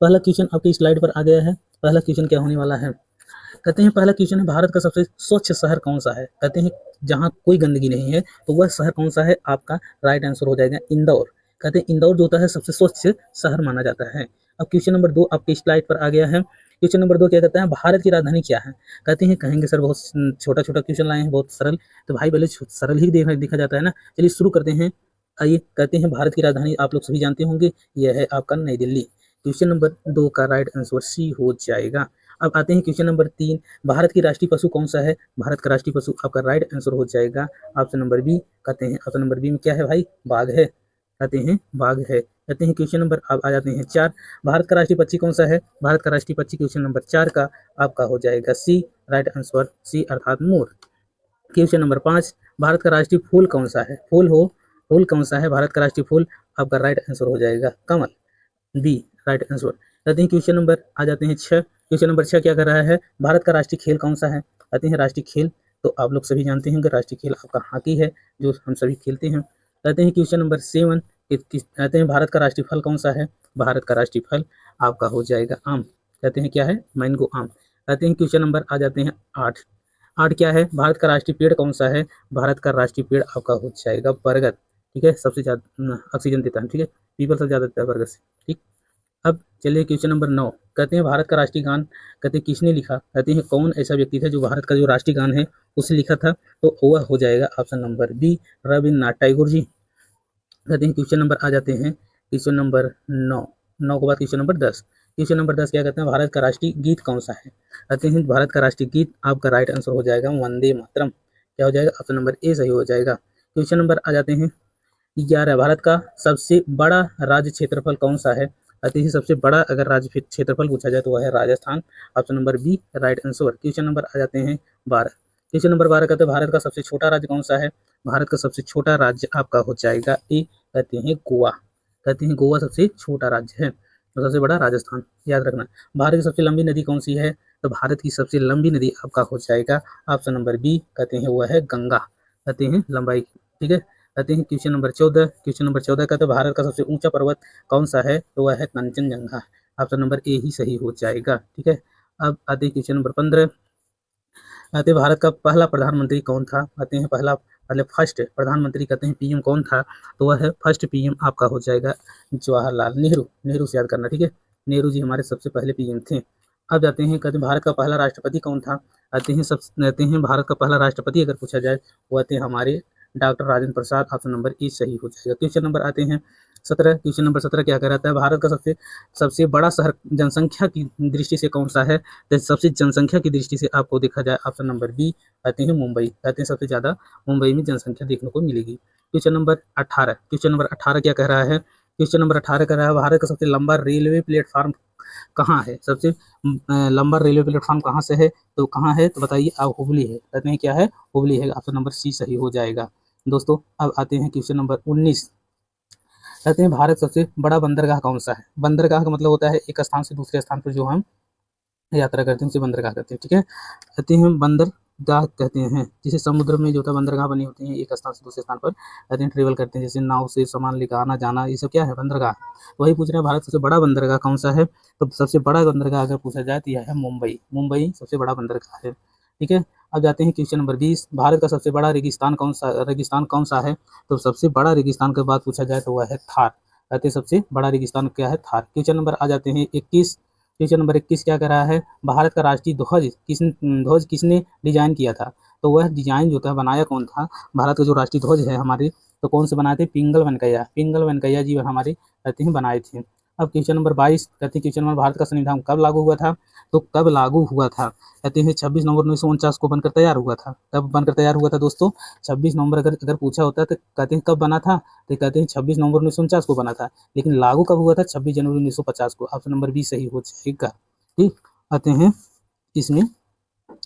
पहला क्वेश्चन आपकी स्लाइड पर आ गया है। पहला क्वेश्चन क्या होने वाला है, कहते हैं पहला क्वेश्चन है भारत का सबसे स्वच्छ शहर कौन सा है। कहते हैं जहाँ कोई गंदगी नहीं है तो वह शहर कौन सा है, आपका राइट आंसर हो जाएगा इंदौर। कहते हैं इंदौर जो होता है सबसे स्वच्छ शहर माना जाता है। अब क्वेश्चन नंबर 2 आपकी स्लाइड पर आ गया है। क्वेश्चन नंबर 2 क्या कहता है, भारत की राजधानी क्या है। कहते हैं कहेंगे सर बहुत छोटा छोटा क्वेश्चन लाए हैं, बहुत सरल। तो भाई पहले सरल ही देखा जाता है ना। चलिए शुरू करते हैं। आइए, कहते हैं भारत की राजधानी आप लोग सभी जानते होंगे, यह है आपका नई दिल्ली। क्वेश्चन नंबर 2 का राइट आंसर सी हो जाएगा। अब आते हैं क्वेश्चन नंबर 3, भारत की राष्ट्रीय पशु कौन सा है। भारत का राष्ट्रीय पशु आपका राइट आंसर हो जाएगा ऑप्शन नंबर बी। कहते हैं ऑप्शन नंबर बी में क्या है भाई, बाघ है। कहते हैं बाघ है। कहते हैं क्वेश्चन नंबर अब आ जाते हैं 4, भारत का राष्ट्रीय पक्षी कौन सा है। भारत का राष्ट्रीय पक्षी क्वेश्चन नंबर 4 का आपका हो जाएगा सी, राइट आंसर सी अर्थात मोर। क्वेश्चन नंबर 5, भारत का राष्ट्रीय फूल कौन सा है। फूल कौन सा है भारत का राष्ट्रीय फूल, आपका राइट आंसर हो जाएगा कमल, बी राइट आंसर। कहते हैं क्वेश्चन नंबर आ जाते हैं 6। क्वेश्चन नंबर 6 क्या कर रहा है, भारत का राष्ट्रीय खेल कौन सा है। कहते हैं राष्ट्रीय खेल तो आप लोग सभी जानते हैं कि राष्ट्रीय खेल आपका हॉकी है, जो हम सभी खेलते हैं। कहते हैं क्वेश्चन नंबर 7, कहते हैं भारत का राष्ट्रीय फल कौन सा है। भारत का राष्ट्रीय फल आपका हो जाएगा आम। कहते हैं क्या है, मैंगो आम। कहते हैं क्वेश्चन नंबर आ जाते हैं 8। 8 क्या है, भारत का राष्ट्रीय पेड़ कौन सा है। भारत का राष्ट्रीय पेड़ आपका हो जाएगा बरगद। ठीक है, सबसे ज़्यादा ऑक्सीजन देता है। ठीक है, पीपल सबसे ज़्यादा देता है बरगद से। ठीक, अब चलिए क्वेश्चन नंबर 9। कहते हैं भारत का राष्ट्रीय गान, कहते हैं किसने लिखा। कहते हैं कौन ऐसा व्यक्ति था जो भारत का जो राष्ट्रीय गान है उसे लिखा था, तो वह हो जाएगा option number B, Rabindranath Tagore ji. कहते हैं क्वेश्चन नंबर आ जाते हैं क्वेश्चन नंबर 9 के बाद क्वेश्चन नंबर 10। क्वेश्चन नंबर 10 क्या कहते हैं, भारत का राष्ट्रीय गीत कौन सा है। कहते हैं भारत का राष्ट्रीय गीत आपका राइट आंसर हो जाएगा वंदे मातरम। क्या हो जाएगा, ऑप्शन नंबर ए सही हो जाएगा। क्वेश्चन नंबर आ जाते हैं 11, भारत का सबसे बड़ा राज्य क्षेत्रफल कौन सा है। कहते हैं सबसे बड़ा अगर राज्य क्षेत्रफल पूछा जाए तो वह है Rajasthan, option number B right answer. Question number आ जाते हैं 12। क्वेश्चन नंबर 12 कहते हैं भारत का सबसे छोटा राज्य कौन सा है। भारत का सबसे छोटा राज्य आपका हो जाएगा ए, कहते हैं गोवा। कहते हैं गोवा सबसे छोटा राज्य है, और सबसे बड़ा राजस्थान, याद रखना। भारत की सबसे लंबी नदी कौन सी है, तो भारत की सबसे लंबी नदी आपका हो जाएगा ऑप्शन नंबर बी, कहते हैं वह है गंगा। कहते हैं लंबाई। ठीक है, कहते हैं क्वेश्चन नंबर 14। क्वेश्चन नंबर 14 कहते हैं भारत का सबसे ऊंचा पर्वत कौन सा है, तो वह है कंचनजंगा। ऑप्शन नंबर ए ही सही हो जाएगा। ठीक है, अब आते हैं क्वेश्चन नंबर 15। कहते हैं भारत का पहला प्रधानमंत्री कौन था। कहते हैं पहले फर्स्ट प्रधानमंत्री कहते हैं पीएम कौन था, तो वह है फर्स्ट पीएम आपका हो जाएगा जवाहरलाल नेहरू। नेहरू से याद करना। ठीक है, नेहरू जी हमारे सबसे पहले पीएम थे। अब जाते हैं, कहते हैं भारत का पहला राष्ट्रपति कौन था। कहते हैं भारत का पहला राष्ट्रपति अगर पूछा जाए वो थे हमारे doctor Rajendra Prasad, option number ई सही हो जाएगा। क्वेश्चन नंबर आते हैं 17। क्वेश्चन नंबर 17 क्या कहता है, भारत का सबसे बड़ा शहर जनसंख्या की दृष्टि से कौन सा है। तो सबसे जनसंख्या की दृष्टि से आपको देखा जाए ऑप्शन नंबर बी, कहते हैं मुंबई। कहते हैं सबसे ज़्यादा मुंबई में जनसंख्या देखने को मिलेगी। Question number 18। क्वेश्चन नंबर 18 क्या कह रहा है, क्वेश्चन नंबर 18 कह रहा है भारत का सबसे लंबा रेलवे प्लेटफॉर्म कहाँ है। सबसे लंबा रेलवे प्लेटफॉर्म कहाँ से है, तो कहाँ है, तो बताइए आप, हुबली है। कहते हैं क्या है, हुबली है, ऑप्शन नंबर सी सही हो जाएगा। दोस्तों अब आते हैं क्वेश्चन नंबर 19। कहते हैं भारत सबसे बड़ा बंदरगाह कौन सा है। बंदरगाह का मतलब होता है एक स्थान से दूसरे स्थान पर जो हम यात्रा करते हैं उसे बंदरगाह कहते हैं। ठीक है, कहते हैं बंदरगाह कहते हैं जिसे समुद्र में जो होता है बंदरगाह बनी होती है, एक स्थान से दूसरे स्थान पर कहते हैं ट्रेवल करते हैं, जैसे नाव से सामान लेकर आना जाना, ये सब क्या है, बंदरगाह। वही पूछ रहे हैं भारत सबसे बड़ा बंदरगाह कौन सा है, तो सबसे बड़ा बंदरगाह अगर पूछा जाए तो यह है मुंबई। मुंबई सबसे बड़ा बंदरगाह है। ठीक है, अब जाते हैं क्वेश्चन नंबर 20। भारत का सबसे बड़ा रेगिस्तान कौन सा है, तो सबसे बड़ा रेगिस्तान के बाद पूछा जाए तो वह है थार। कहते हैं सबसे बड़ा रेगिस्तान क्या है, थार। क्वेश्चन नंबर आ जाते हैं 21। क्वेश्चन नंबर 21 क्या कर रहा है, भारत का राष्ट्रीय ध्वज किसने डिजाइन किया था, तो वह डिजाइन जो था बनाया कौन था। भारत का जो राष्ट्रीय ध्वज है हमारे, तो कौन से बनाए थे, पिंगल वेंकैया जी हमारे कहते हैं बनाए थे। अब क्वेश्चन नंबर 22 कहते हैं क्वेश्चन नंबर भारत का संविधान कब लागू हुआ था, तो कब लागू हुआ था, कहते हैं 26 नवंबर 1949 को बनकर तैयार हुआ था। कब बनकर तैयार हुआ था दोस्तों, 26 नवंबर अगर पूछा होता तो कहते हैं कब बना था, तो कहते हैं 26 नवंबर 1949 को बना था, लेकिन लागू कब हुआ था, 26 जनवरी 1950 को। ऑप्शन नंबर बी सही हो जाएगा। ठीक, आते हैं इसमें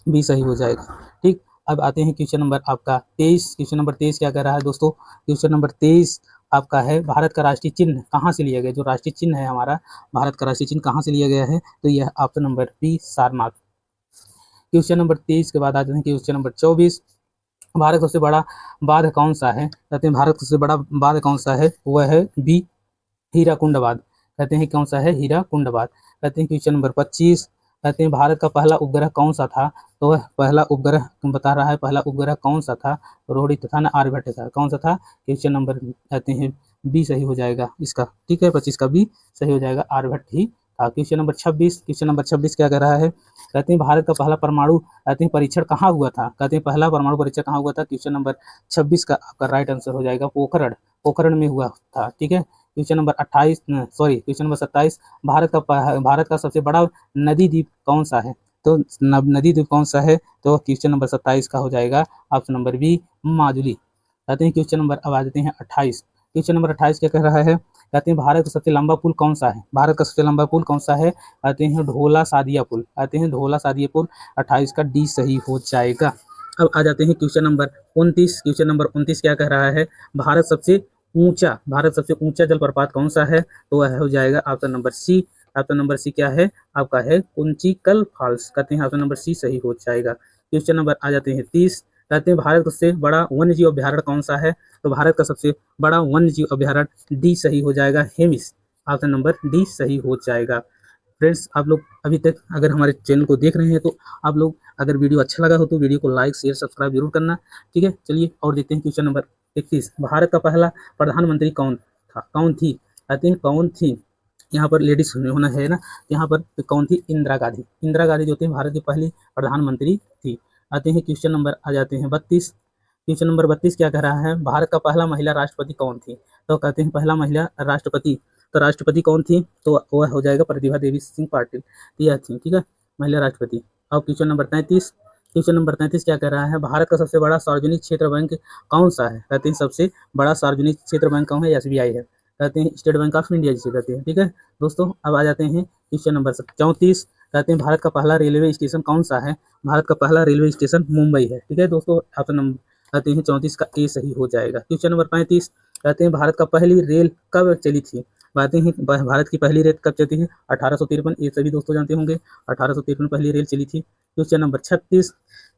बी सही हो जाएगा। ठीक, अब आते हैं क्वेश्चन नंबर आपका 23। क्वेश्चन नंबर 23 क्या कर रहा है दोस्तों, क्वेश्चन नंबर 23 आपका है भारत का राष्ट्रीय चिन्ह कहाँ से लिया गया। जो राष्ट्रीय चिन्ह है हमारा, भारत का राष्ट्रीय चिन्ह कहाँ से लिया गया है, तो यह option number B Sarnath. Question number 23 के बाद आते हैं क्वेश्चन नंबर 24। भारत का सबसे बड़ा बांध कौन सा है, कहते हैं भारत का सबसे बड़ा बांध कौन सा है, वह है बी हीराकुंड बांध। कहते हैं कौन सा है, हीरा कुंडबाद। कहते हैं क्वेश्चन नंबर 25, कहते हैं भारत का पहला उपग्रह कौन सा था, तो वह पहला उपग्रह बता रहा है, पहला उपग्रह कौन सा था, रोहित था ना आर्यभट्ट था, कौन सा था, क्वेश्चन नंबर कहते हैं बी सही हो जाएगा इसका, ठीक है, 25 का बी सही हो जाएगा, आर्यभट्ट ही था। क्वेश्चन नंबर 26, क्वेश्चन नंबर 26 क्या कह रहा है, कहते हैं भारत का पहला परमाणु कहते हैं परीक्षण कहाँ हुआ था, कहते हैं पहला परमाणु परीक्षण कहाँ हुआ था, क्वेश्चन नंबर 26 का आपका राइट आंसर हो जाएगा पोखरण, पोखरण में हुआ था, ठीक है। Question number 28 sorry question number 27, Bharat का सबसे बड़ा नदी द्वीप कौन सा है, तो नदी द्वीप कौन सा है, तो क्वेश्चन नंबर 27 का हो जाएगा ऑप्शन नंबर बी माजुली। कहते हैं क्वेश्चन नंबर अब आ जाते हैं 28, क्वेश्चन नंबर 28 क्या कह रहा है, कहते हैं भारत का सबसे लंबा पुल कौन सा है, भारत का सबसे लंबा पुल कौन सा है, कहते हैं ढोला सादिया पुल, कहते हैं ढोला सादिया पुल, 28 का डी सही हो जाएगा। अब आ जाते हैं क्वेश्चन नंबर 29, क्वेश्चन नंबर 29 क्या कह रहा है, भारत सबसे ऊंचा जलप्रपात कौन सा है, तो वह हो जाएगा option number C, option number C क्या है आपका है कुंचिकल फॉल्स, कहते हैं ऑप्शन नंबर सी सही हो जाएगा। क्वेश्चन नंबर आ जाते हैं 30, कहते हैं भारत का सबसे बड़ा वन्य जीव अभ्यारण्य कौन सा है, तो भारत का सबसे बड़ा वन्य जीव अभ्यारण्य डी सही हो जाएगा, हेमिस, ऑप्शन नंबर डी सही हो जाएगा। फ्रेंड्स आप लोग अभी तक अगर हमारे चैनल को देख रहे हैं तो आप लोग अगर वीडियो अच्छा लगा हो तो वीडियो को लाइक शेयर सब्सक्राइब जरूर करना, ठीक है। चलिए और देखते हैं क्वेश्चन नंबर 31, भारत का पहला प्रधानमंत्री कौन थी, कहते हैं कौन थी, यहाँ पर लेडीज होना है ना, यहाँ पर कौन थी, इंदिरा गांधी, इंदिरा गांधी जो थी भारत की पहली प्रधानमंत्री थी। आते हैं क्वेश्चन नंबर आ जाते हैं 32, क्वेश्चन नंबर 32 क्या कह रहा है, भारत का पहला महिला राष्ट्रपति कौन थी, तो कहते हैं पहला महिला राष्ट्रपति, तो राष्ट्रपति कौन थी, तो वह हो जाएगा प्रतिभा देवी सिंह पाटिल, यह थी, ठीक है, महिला राष्ट्रपति। अब क्वेश्चन नंबर 33, क्वेश्चन नंबर 33 क्या कह रहा है, भारत का सबसे बड़ा सार्वजनिक क्षेत्र बैंक कौन सा है, कहते हैं सबसे बड़ा सार्वजनिक क्षेत्र बैंक कौन है, एसबीआई है, कहते हैं स्टेट बैंक ऑफ इंडिया जिसे कहते हैं, ठीक है दोस्तों। अब आ जाते हैं क्वेश्चन नंबर 34, कहते हैं भारत का पहला रेलवे स्टेशन कौन सा है, भारत का पहला रेलवे स्टेशन मुंबई है, ठीक है दोस्तों, ऑप्शन नंबर कहते हैं 34 का ए सही हो जाएगा। क्वेश्चन नंबर 35, कहते हैं भारत का पहली रेल कब चली थी, कहते हैं भारत की पहली रेल कब चली थी, 1853, ये सभी दोस्तों जानते होंगे, 1853 पहली रेल चली थी। क्वेश्चन नंबर 36,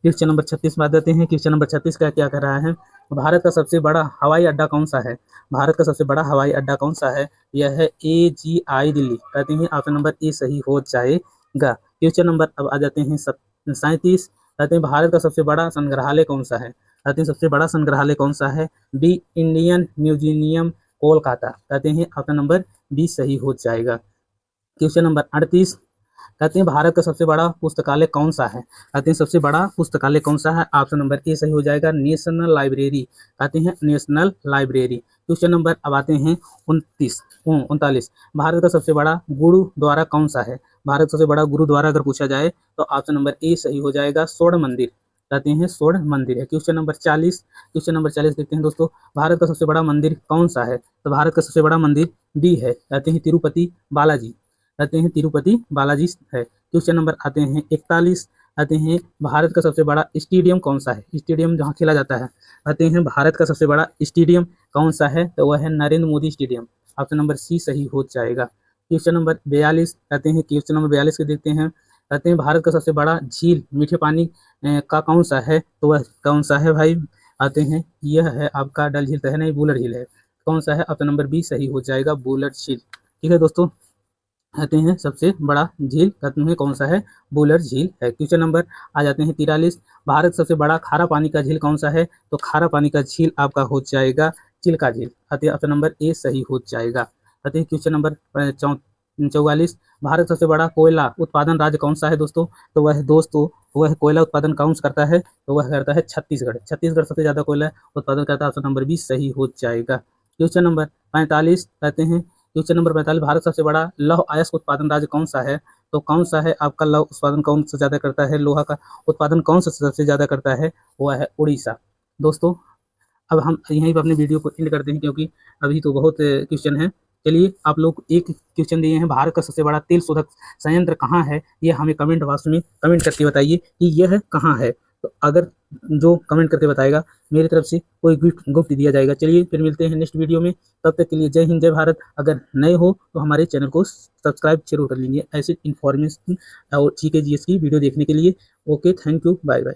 क्वेश्चन नंबर 36 में आ जाते हैं, क्वेश्चन नंबर 36 का क्या कर रहा है, भारत का सबसे बड़ा हवाई अड्डा कौन सा है, भारत का सबसे बड़ा हवाई अड्डा कौन सा है, यह है AGI दिल्ली, कहते हैं ऑप्शन नंबर ए सही हो जाएगा। क्वेश्चन नंबर अब आ जाते हैं 37, कहते हैं भारत का सबसे बड़ा संग्रहालय कौन सा है, कहते हैं सबसे बड़ा संग्रहालय कौन सा है, बी इंडियन म्यूजियम कोलकाता, कहते हैं ऑप्शन नंबर बी सही हो जाएगा। क्वेश्चन नंबर 38, कहते हैं भारत का सबसे बड़ा पुस्तकालय कौन सा है, कहते हैं सबसे बड़ा पुस्तकालय कौन सा है, ऑप्शन नंबर ए सही हो जाएगा, नेशनल लाइब्रेरी, कहते हैं नेशनल लाइब्रेरी। क्वेश्चन नंबर अब आते हैं 39, भारत का सबसे बड़ा गुरुद्वारा कौन सा है, भारत का सबसे बड़ा गुरुद्वारा अगर पूछा जाए तो ऑप्शन नंबर ए सही हो जाएगा, स्वर्ण मंदिर, कहते हैं स्वर्ण मंदिर है। क्वेश्चन नंबर 40 देखते हैं दोस्तों, भारत का सबसे बड़ा मंदिर कौन सा है, तो भारत का सबसे बड़ा मंदिर बी है, कहते हैं तिरुपति बालाजी, कहते हैं तिरुपति बालाजी है। क्वेश्चन नंबर आते हैं 41, आते हैं भारत का सबसे बड़ा स्टेडियम कौन सा है, स्टेडियम जहाँ खेला जाता है, कहते हैं भारत का सबसे बड़ा स्टेडियम कौन सा है, तो वह है Narendra Modi stadium, option number C सही हो जाएगा। क्वेश्चन नंबर 42, कहते हैं क्वेश्चन नंबर 42 के देखते हैं, कहते हैं भारत का सबसे बड़ा झील मीठे पानी का कौन सा है, तो वह कौन सा है भाई, आते हैं यह है आपका डल झील तो है नहीं, बुलर झील है, कौन सा है, ऑप्शन नंबर बी सही हो जाएगा, बुलर झील, ठीक है दोस्तों। कहते हैं सबसे बड़ा झील कहते हैं कौन सा है, बुलर झील है। क्वेश्चन नंबर आ जाते हैं 43, भारत सबसे बड़ा खारा पानी का झील कौन सा है, तो खारा पानी का झील आपका हो जाएगा चिल्का झील, कहते हैं ऑप्शन नंबर ए सही हो जाएगा। कहते हैं क्वेश्चन नंबर 44, भारत सबसे बड़ा कोयला उत्पादन राज्य कौन सा है दोस्तों, तो वह कोयला उत्पादन कौन सा करता है, तो वह करता है छत्तीसगढ़, छत्तीसगढ़ सबसे ज्यादा कोयला उत्पादन करता है, ऑप्शन नंबर बी सही हो जाएगा। क्वेश्चन नंबर 45, कहते हैं क्वेश्चन नंबर 45, भारत सबसे बड़ा लौह अयस्क उत्पादन राज्य कौन सा है, तो कौन सा है आपका लौह उत्पादन कौन सा ज्यादा करता है, लोहा का उत्पादन कौन सा सबसे ज्यादा करता है, वह है उड़ीसा। दोस्तों अब हम यहीं पर अपने वीडियो को एंड करते हैं क्योंकि अभी तो बहुत क्वेश्चन है। चलिए आप लोग एक क्वेश्चन दिए हैं, भारत का सबसे बड़ा तेल शोधक संयंत्र कहाँ है, ये हमें कमेंट बॉक्स में कमेंट करके बताइए कि यह कहाँ है, तो अगर जो कमेंट करके बताएगा मेरी तरफ से कोई गिफ्ट दिया जाएगा। चलिए फिर मिलते हैं नेक्स्ट वीडियो में, तब तक के लिए जय हिंद जय भारत। अगर नए हो तो हमारे चैनल को सब्सक्राइब जरूर कर लीजिए ऐसे इन्फॉर्मेशन और GK GS की वीडियो देखने के लिए। Okay, thank you, bye bye.